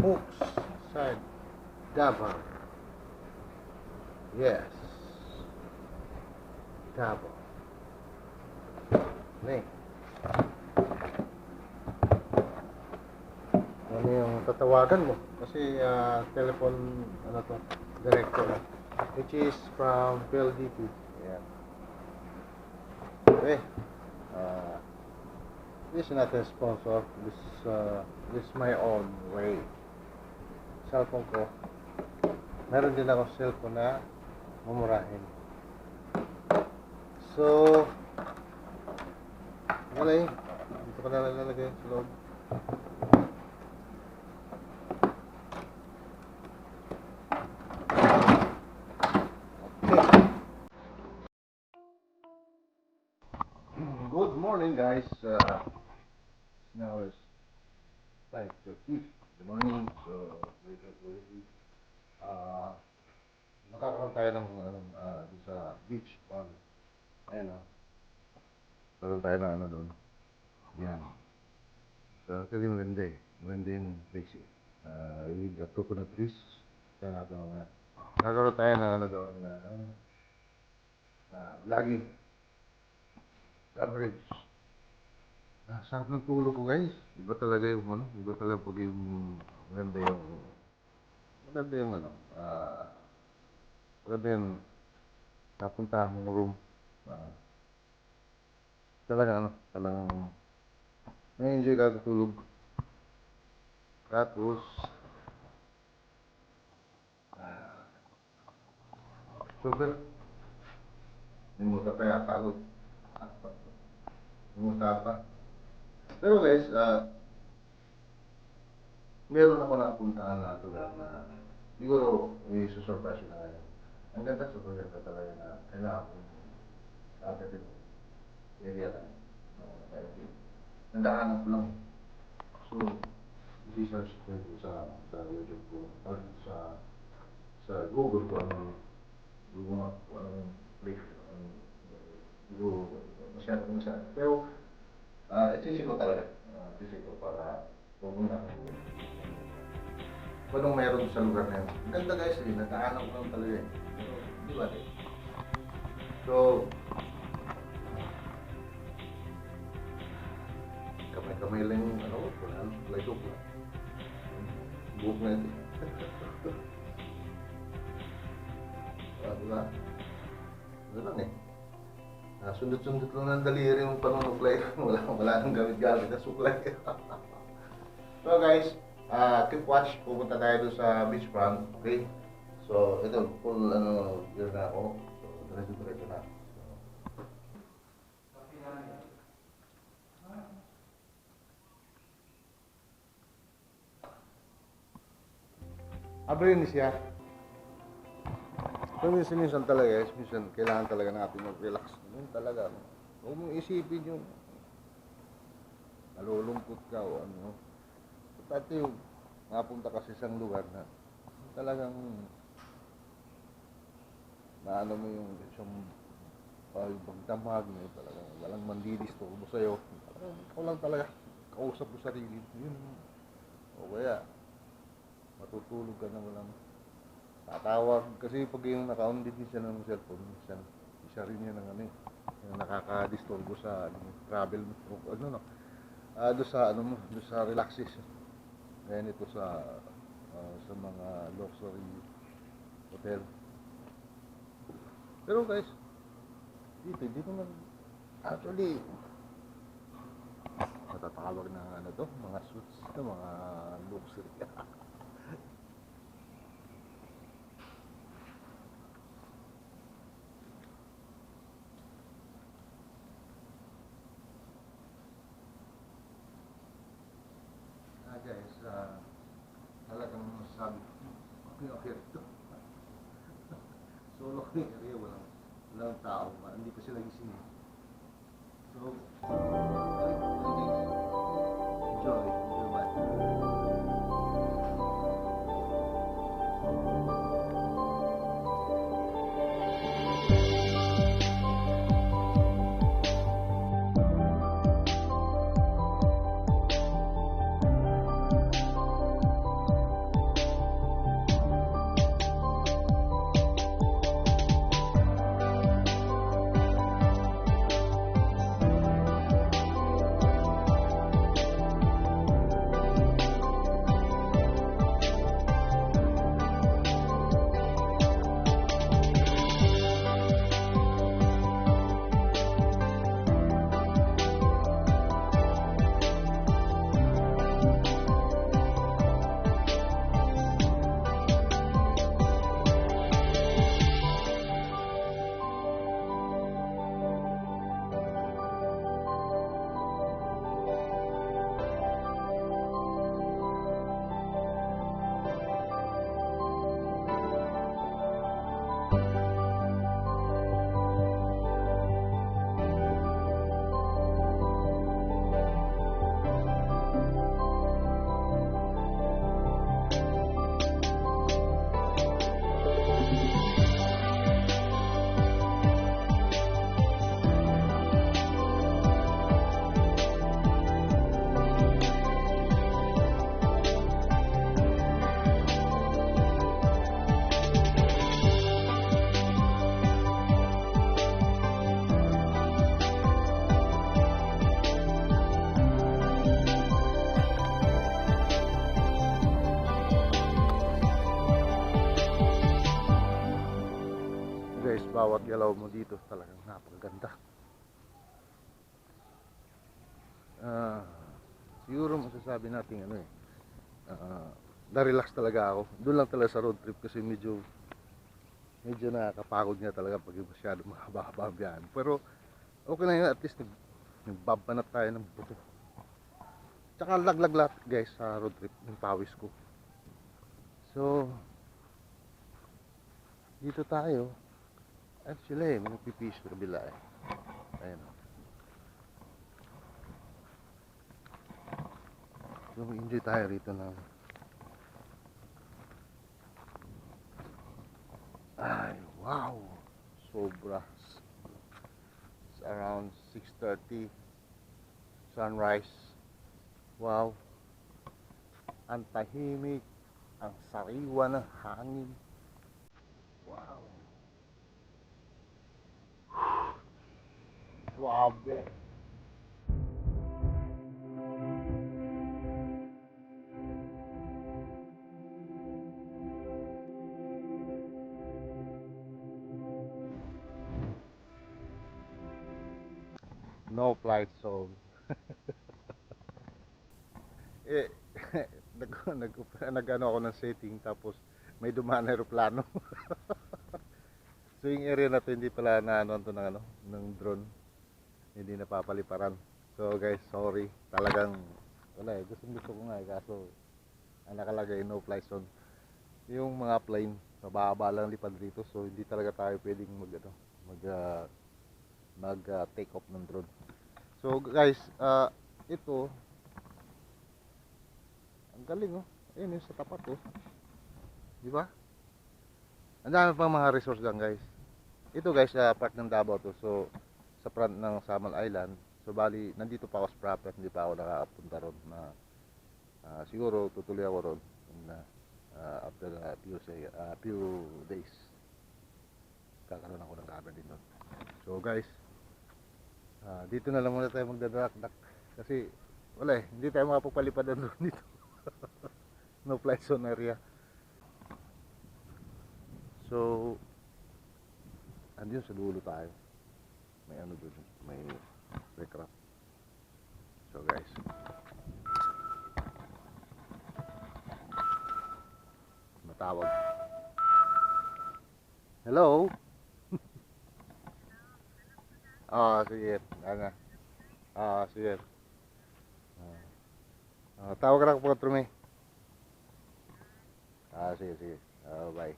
Mooks sa Davao. Yes. Davao. Nih. Ano yung tatawagan mo? Kasi telephone, ano to, director. Which is from PLDT. Ayan. Okay. This is not a sponsor. This is my own way. Cellphone ko. Meron din ako cellphone na mumurahin. So, wala eh. Dito ko na lalagay sa loob. Good morning, guys. Now it's 5:30 in the morning. So, wake up already. Nakakaroon tayo ng sa beach pond. Ayan o. Nakakaroon tayo ng ano doon. Yan. So, kasi maganda eh. Maganda yung place eh. Yung coconut trees. Kaya nakakaroon tayo ng ano doon vlogging coverage. Sarap ng tulog ko, guys. Iba talaga yung ano, iba talaga pag yung maganda yung maganda yung napunta mong room. Talagang na-enjoy ka tutulog. Tapos super limutan pa yata ako. Limutan pa. Pero guys, meron ako napuntahan na lugar na siguro may susurprise na ngayon. Ang ganda sa lugar na talaga na kailangan kong akatin area lang. Nandaanan ko lang. So, research ko sa YouTube ko or sa Google ko anong place masyado. Pero, isisip ko talaga. Isisip ko para pupunta ko. Anong meron sa lugar na yun? Ang ganda guys eh, nagkaanak ko lang talaga eh. Pero, di ba eh? So, kamay lang yung ano, wala joke lang. Buhok na yun eh. Diba? Ano lang eh. Sundot-sundot lang ng daliri yung panunuklay. Wala nang gamit-gamit na suklay. So guys, keep watch. Pupunta tayo doon sa beachfront. Okay? So, ito, full gear na ako. So, diretso na. Abrin siya. So, minsan talaga guys, minsan kailangan talaga natin mag-relax. Yun talaga. Huwag mong isipin yung nalulungkot ka o ano. Pati yung napunta kasi isang lugar na talagang naano mo yung isang pagdamag mo talagang walang mandidisturbo sa'yo. Talagang ikaw lang talaga kausap mo sarili. Yun. O kaya matutulog ka na walang tatawag. Kasi pag yung naka-on-did siya ng cellphone, isa rin yan ng ano eh. Yung nakaka-disturbo sa travel mo. Doon sa relaxation. Ngayon ito sa mga luxury hotel. Pero guys, dito na actually natatawag na ano to, mga suits, mga luxury. Guys, talagang masasabi okay ito. Solo ko yung area, walang tao, hindi pa sila gising. So, enjoy life. bawat galaw mo dito talagang napakaganda. Siguro masasabi natin ano na-relax talaga ako. Doon lang talaga sa road trip kasi medyo nakakapagod nga talaga pag masyado mahaba-haba ang biyahe. Pero okay lang yun, at least nagbabanat tayo ng buto. Tsaka laglag lahat guys sa road trip ng pawis ko. So dito tayo. Actually may nagpipish sa kabila eh. Ayun. So enjoy tayo rito ng ay wow, sobra. It's around 6:30 sunrise. Wow, ang tahimik, ang sariwa ng hangin. Wow, suabe. No flight zone. eh, nag-ano ako ng setting tapos may dumaan na aeroplano. So yung area na to hindi pala na ano to ng ano ng drone. Hindi napapaliparan. So guys, sorry. Talagang wala eh. Gusto ko nga eh kaso ang nakalagay no fly zone. Yung mga plane mababa lang lipad dito so hindi talaga tayo pwedeng mag take off ng drone. So guys, ito ang galing oh. Ayun yung sa tapat oh. Di ba? Ang dami pang mga resource dyan guys. Ito guys, part ng Davao to. So sa front ng Samal Island. So bali, nandito pa ako sa proper, hindi pa ako nakakapunta ron na siguro tutuloy ako ron after a few days. Kakaroon ako ng cabin din doon. So guys, dito na lang muna tayo magdadrak-dak kasi wala eh, hindi tayo makapagpalipad doon dito. No flight zone area. So andun sa dulo tayo. May ano doon, may aircraft. So guys, matawag. Hello? Sige. Ano? Sige. Tawag ka na po Trume. Sige. Bye.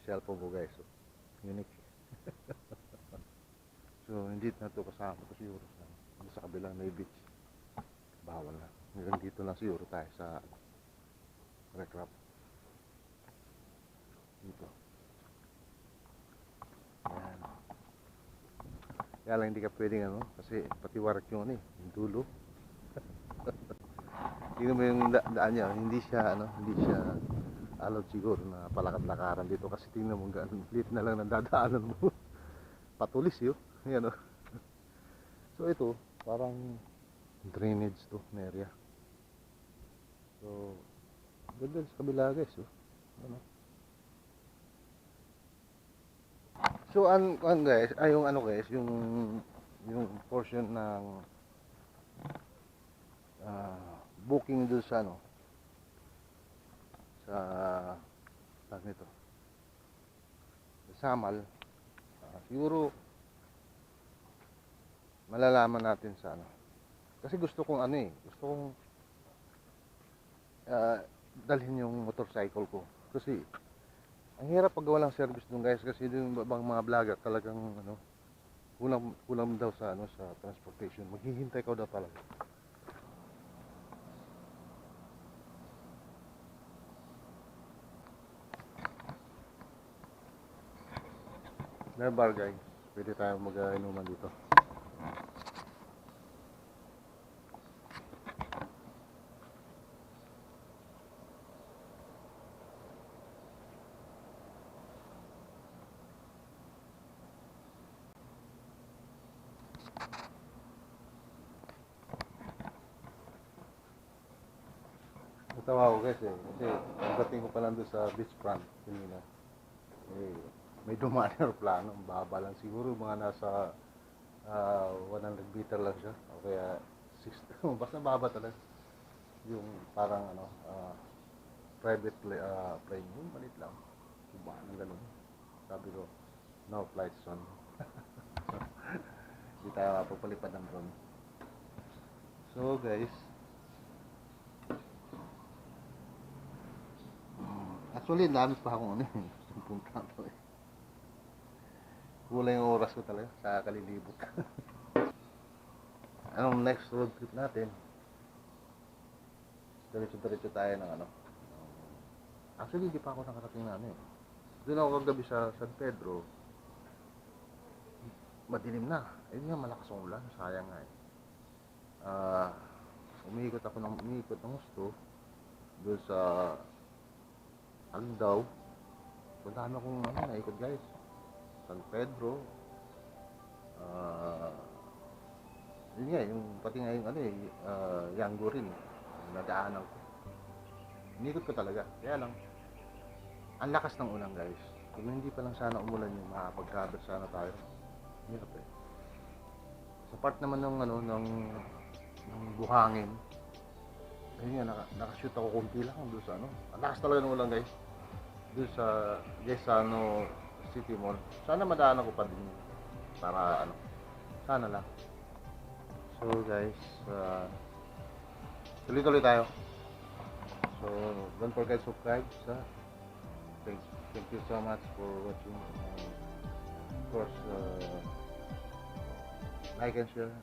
Cellphone ko guys. Unique. So hindi na ito kasama ito siguro sa kabilang may beach. Bawal na. Ngayon dito lang siguro tayo sa aircraft. Dito. Ayan. Kaya lang hindi ka pwedeng ano kasi pati warak yung ano yung dulo. Tingnan mo yung daan niya, hindi siya allowed siguro na palakad-lakaran dito kasi tingnan mo lit na lang ng dadaanan mo. Patulis yun. Yan o. So ito, parang drainage to na area. So, ganda sa kabila guys. Ano? So, guys, yung ano guys, yung portion ng booking doon sa ano, sa tag nito. Sa Samal, siguro malalaman natin sa ano. Kasi gusto kong dalhin yung motorcycle ko. Kasi ang hirap pag walang service dun guys kasi yung mga vlogger talagang ano kulang daw sa sa transportation. Maghihintay ka daw talaga. May bar guys. Pwede tayo mag-inuman dito. Natawa ko guys kasi pagdating ko pa lang doon sa beach front kanina. Eh, may dumaan na aeroplano, ang baba lang siguro, mga nasa 100 meter lang siya. O kaya 60, basta baba talaga. Yung parang private plane, yung malit lang. Subaan ng ganun. Sabi ko, no flights on. Hindi tayo mapapalipad ng drone. So guys, actually dami pa akong gustong punta to eh. Kulang yung oras ko talaga sa kalilibot. Anong next road trip natin? Diretso-diretso tayo ng actually hindi pa ako nakarating na eh. Doon ako kagabi sa San Pedro. Madilim na. Ayun nga, malakas ang ulan. Sayang nga eh. Umiikot ng gusto doon sa Agdaw. Madami akong naikot guys. San Pedro. Yun nga, yung pati nga yung Yango rin. Nadaanan ko. Umiikot ko talaga. Kaya lang, ang lakas ng ulan guys. Kung hindi pa lang sana umulan yung makapag-travel sana tayo. Hirap eh. Sa part naman ng buhangin, ayun nga, nakashoot ako konti lang doon sa ang lakas talaga ng ulan guys. Doon sa Gesano City Mall. Sana madaanan ko pa din yun. Para sana lang. So guys, tuloy-tuloy tayo. So don't forget to subscribe. Thank you so much for watching. Of course, like and share.